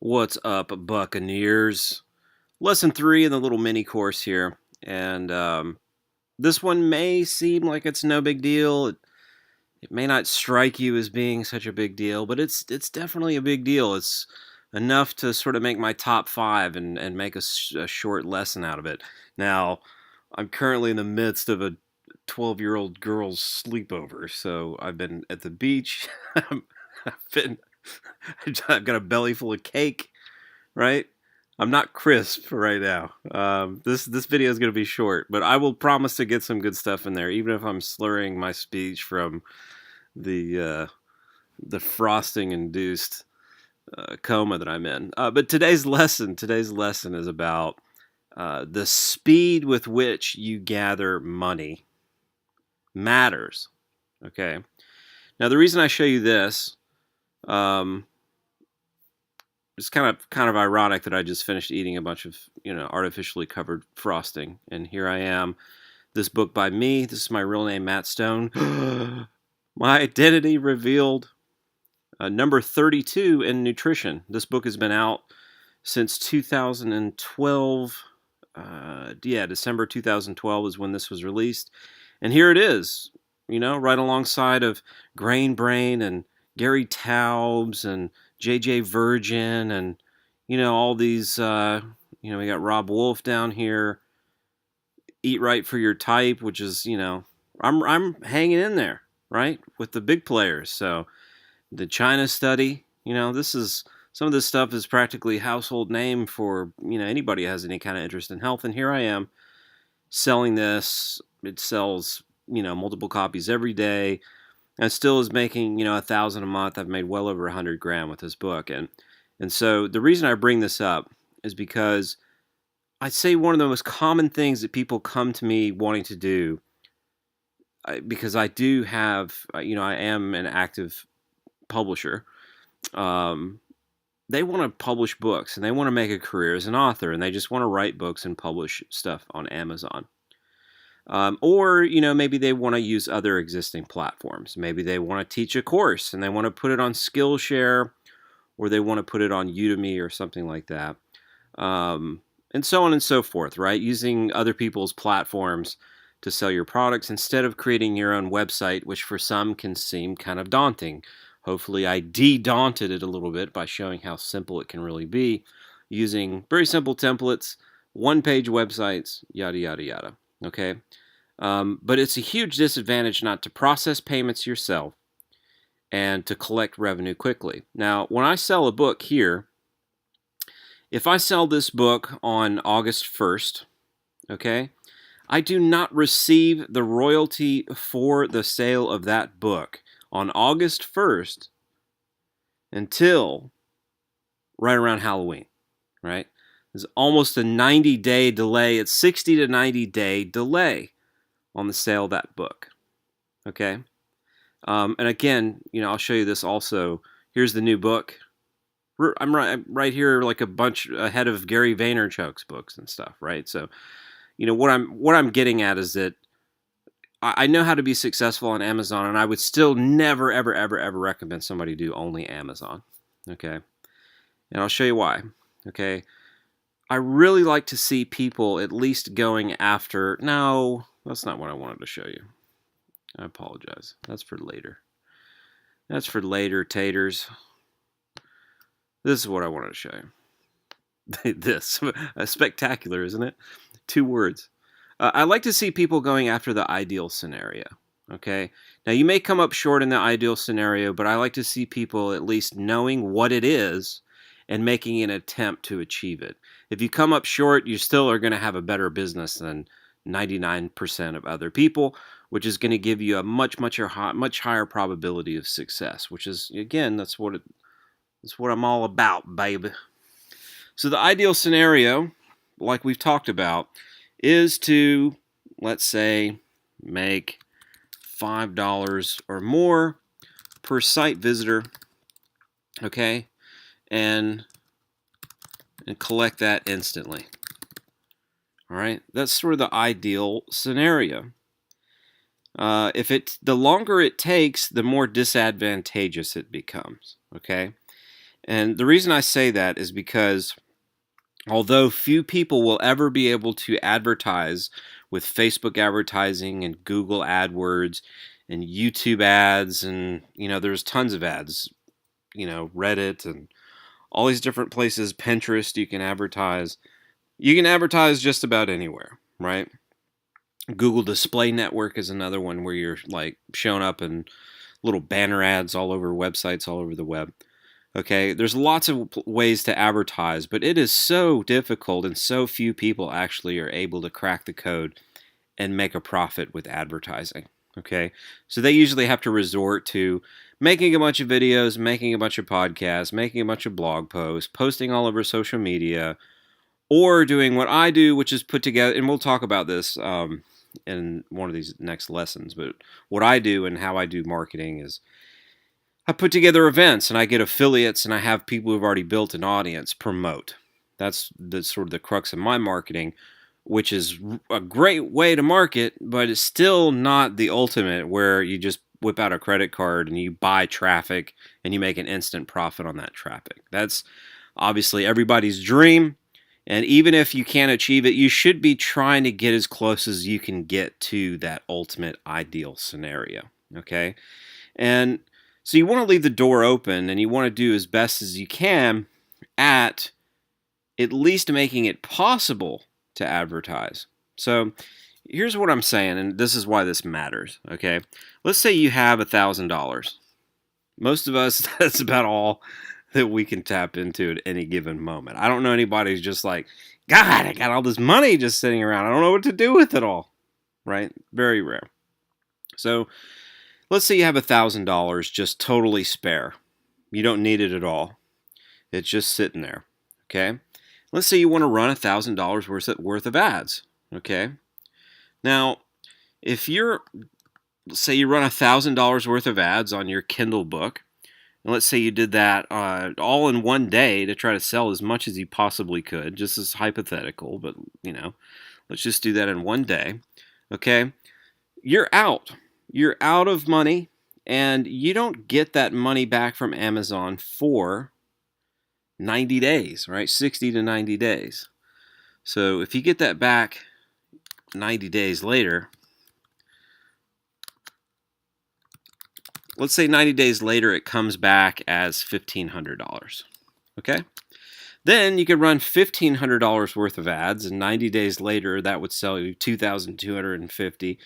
What's up, Buccaneers? Lesson 3 in the little mini course here. And this one may seem like it's no big deal. It may not strike you as being such a big deal, but it's definitely a big deal. It's enough to sort of make my top 5 and make a short lesson out of it. Now, I'm currently in the midst of a 12-year-old girl's sleepover, so I've been at the beach. I've been I've got a belly full of cake, right? I'm not crisp right now. This video is going to be short, but I will promise to get some good stuff in there, even if I'm slurring my speech from the uh, the frosting induced coma that I'm in. But today's lesson is about the speed with which you gather money matters. Okay. Now the reason I show you this. It's kind of ironic that I just finished eating a bunch of artificially covered frosting, and here I am. This book by me. This is my real name, Matt Stone. My identity revealed. Number 32 in nutrition. This book has been out since 2012. December 2012 is when this was released, and here it is. Right alongside of Grain Brain and Gary Taubes and JJ Virgin and all these we got Rob Wolf down here, Eat Right for Your Type, which is I'm hanging in there, right, with the big players. So the China study, this is some of this stuff is practically household name for anybody who has any kind of interest in health, and here I am selling this. It sells multiple copies every day. And still is making, 1,000 a month. I've made well over 100 grand with this book. And so the reason I bring this up is because I'd say one of the most common things that people come to me wanting to do, because I do have, I am an active publisher. They want to publish books and they want to make a career as an author, and they just want to write books and publish stuff on Amazon. Or maybe they want to use other existing platforms. Maybe they want to teach a course and they want to put it on Skillshare, or they want to put it on Udemy or something like that. And so on and so forth, right? Using other people's platforms to sell your products instead of creating your own website, which for some can seem kind of daunting. Hopefully I de-daunted it a little bit by showing how simple it can really be, using very simple templates, one-page websites, yada, yada, yada. Okay, but it's a huge disadvantage not to process payments yourself and to collect revenue quickly. Now, when I sell a book here, if I sell this book on August 1st, okay, I do not receive the royalty for the sale of that book on August 1st until right around Halloween, right? There's almost a 90-day delay. It's 60 to 90-day delay on the sale of that book. Okay? And again, I'll show you this also. Here's the new book. I'm right here like a bunch ahead of Gary Vaynerchuk's books and stuff, right? So, what I'm getting at is that I know how to be successful on Amazon, and I would still never, ever, ever, ever recommend somebody do only Amazon. Okay? And I'll show you why. Okay? I really like to see people at least going after... No, that's not what I wanted to show you. I apologize. That's for later. That's for later, taters. This is what I wanted to show you. This. Spectacular, isn't it? 2 words. I like to see people going after the ideal scenario. Okay? Now, you may come up short in the ideal scenario, but I like to see people at least knowing what it is and making an attempt to achieve it. If you come up short, you still are going to have a better business than 99% of other people, which is going to give you a much higher probability of success, which is, again, that's what I'm all about, baby. So the ideal scenario, like we've talked about, is to, let's say, make $5 or more per site visitor, okay? And collect that instantly. All right, that's sort of the ideal scenario. The longer it takes, the more disadvantageous it becomes. Okay, And the reason I say that is because although few people will ever be able to advertise with Facebook advertising and Google AdWords and YouTube ads, and there's tons of ads, Reddit and all these different places, Pinterest, you can advertise. You can advertise just about anywhere, right? Google Display Network is another one where you're like showing up in little banner ads all over websites all over the web. Okay, there's lots of ways to advertise, but it is so difficult and so few people actually are able to crack the code and make a profit with advertising. Okay, so they usually have to resort to making a bunch of videos, making a bunch of podcasts, making a bunch of blog posts, posting all over social media, or doing what I do, which is put together, and we'll talk about this in one of these next lessons, but what I do and how I do marketing is I put together events and I get affiliates and I have people who've already built an audience promote. That's the sort of the crux of my marketing, which is a great way to market, but it's still not the ultimate where you just whip out a credit card and you buy traffic and you make an instant profit on that traffic. That's obviously everybody's dream. And even if you can't achieve it, you should be trying to get as close as you can get to that ultimate ideal scenario. Okay? And so you want to leave the door open and you want to do as best as you can at least making it possible to advertise. So here's what I'm saying, and this is why this matters, okay? Let's say you have $1,000. Most of us, that's about all that we can tap into at any given moment. I don't know anybody who's just like, God, I got all this money just sitting around. I don't know what to do with it all, right? Very rare. So let's say you have $1,000 just totally spare. You don't need it at all. It's just sitting there, okay? Let's say you want to run $1,000 worth of ads, okay? Now, if say you run $1,000 worth of ads on your Kindle book, and let's say you did that all in one day to try to sell as much as you possibly could, just as hypothetical, but, let's just do that in one day, okay? You're out. You're out of money, and you don't get that money back from Amazon for 90 days, right? 60 to 90 days. So if you get that back 90 days later, let's say 90 days later it comes back as $1,500, okay? Then you could run $1,500 worth of ads, and 90 days later that would sell you $2,250.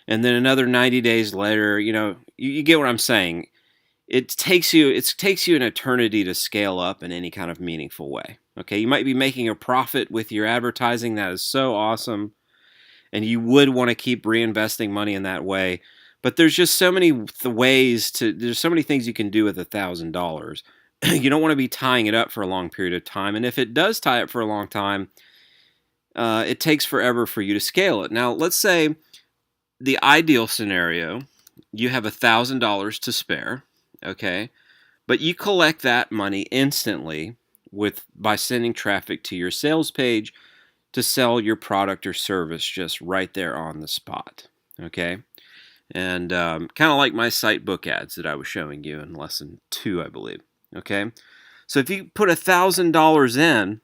And then another 90 days later, you get what I'm saying. It takes you an eternity to scale up in any kind of meaningful way. Okay, you might be making a profit with your advertising. That is so awesome, and you would want to keep reinvesting money in that way. But there's just so many there's so many things you can do with $1,000. You don't want to be tying it up for a long period of time, and if it does tie up for a long time, it takes forever for you to scale it. Now, let's say the ideal scenario, you have $1,000 to spare, okay, but you collect that money instantly by sending traffic to your sales page to sell your product or service just right there on the spot, okay? And kind of like my site book ads that I was showing you in lesson 2, I believe, okay? So if you put $1,000 in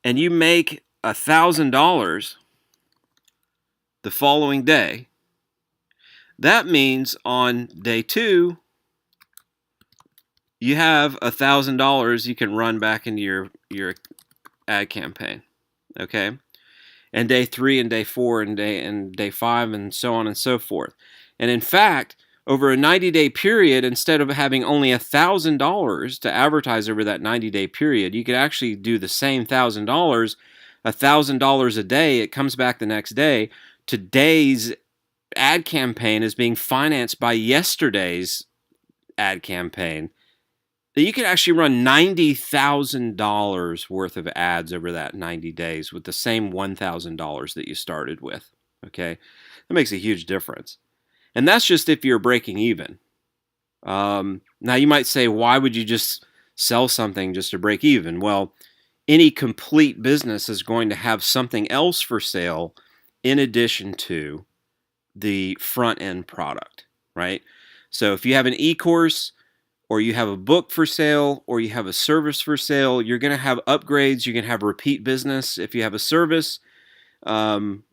and you make $1,000 the following day, that means on day 2, you have $1,000 you can run back into your ad campaign, okay? And day 3 and day 4 and day 5 and so on and so forth. And in fact, over a 90-day period, instead of having only $1,000 to advertise over that 90-day period, you could actually do the same $1,000 a day. It comes back the next day. Today's ad campaign is being financed by yesterday's ad campaign. You could actually run $90,000 worth of ads over that 90 days with the same $1,000 that you started with, okay? That makes a huge difference. And that's just if you're breaking even. Now you might say, why would you just sell something just to break even? Well, any complete business is going to have something else for sale in addition to the front-end product, right? So if you have an e-course, or you have a book for sale, or you have a service for sale, you're going to have upgrades. You're going to have repeat business if you have a service. Um,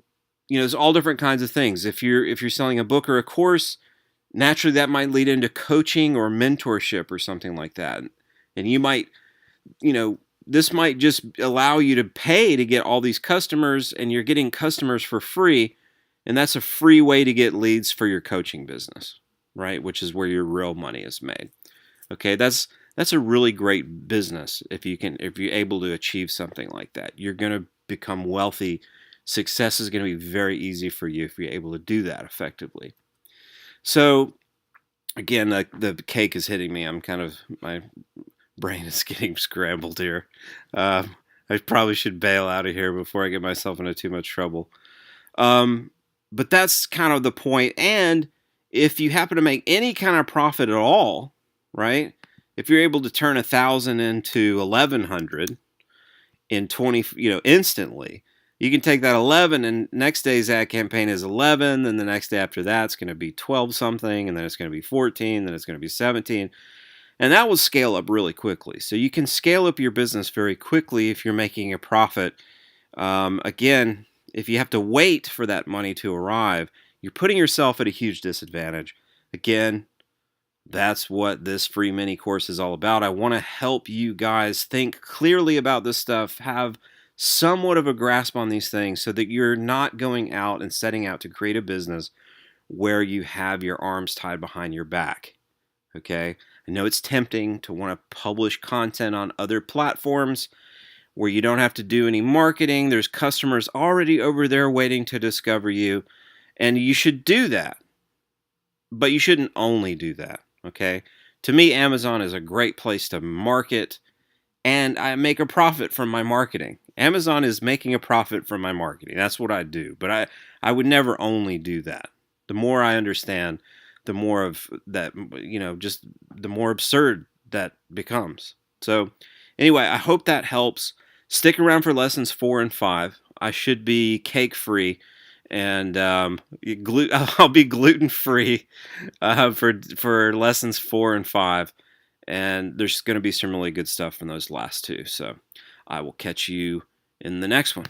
there's all different kinds of things. If you're selling a book or a course, naturally that might lead into coaching or mentorship or something like that. And you might, this might just allow you to pay to get all these customers, and you're getting customers for free. And that's a free way to get leads for your coaching business, right? Which is where your real money is made. Okay, that's a really great business if you're able to achieve something like that. You're going to become wealthy. Success is going to be very easy for you if you're able to do that effectively. So again, the cake is hitting me. My brain is getting scrambled here. I probably should bail out of here before I get myself into too much trouble. But that's kind of the point. And if you happen to make any kind of profit at all, right? If you're able to turn 1,000 into 1,100 in 20, instantly, you can take that 11, and next day's ad campaign is 11, then the next day after that it's going to be 12 something, and then it's going to be 14, then it's going to be 17. And that will scale up really quickly. So you can scale up your business very quickly if you're making a profit. Again, if you have to wait for that money to arrive, you're putting yourself at a huge disadvantage. Again, that's what this free mini course is all about. I want to help you guys think clearly about this stuff, have somewhat of a grasp on these things so that you're not going out and setting out to create a business where you have your arms tied behind your back. Okay? I know it's tempting to want to publish content on other platforms where you don't have to do any marketing. There's customers already over there waiting to discover you, and you should do that. But you shouldn't only do that, okay? To me, Amazon is a great place to market, and I make a profit from my marketing. Amazon is making a profit from my marketing. That's what I do. But I would never only do that. The more I understand, the more of that, just the more absurd that becomes. So anyway, I hope that helps. Stick around for lessons 4 and 5. I should be cake free, and I'll be gluten free for lessons 4 and 5. And there's going to be some really good stuff in those last two. So I will catch you in the next one.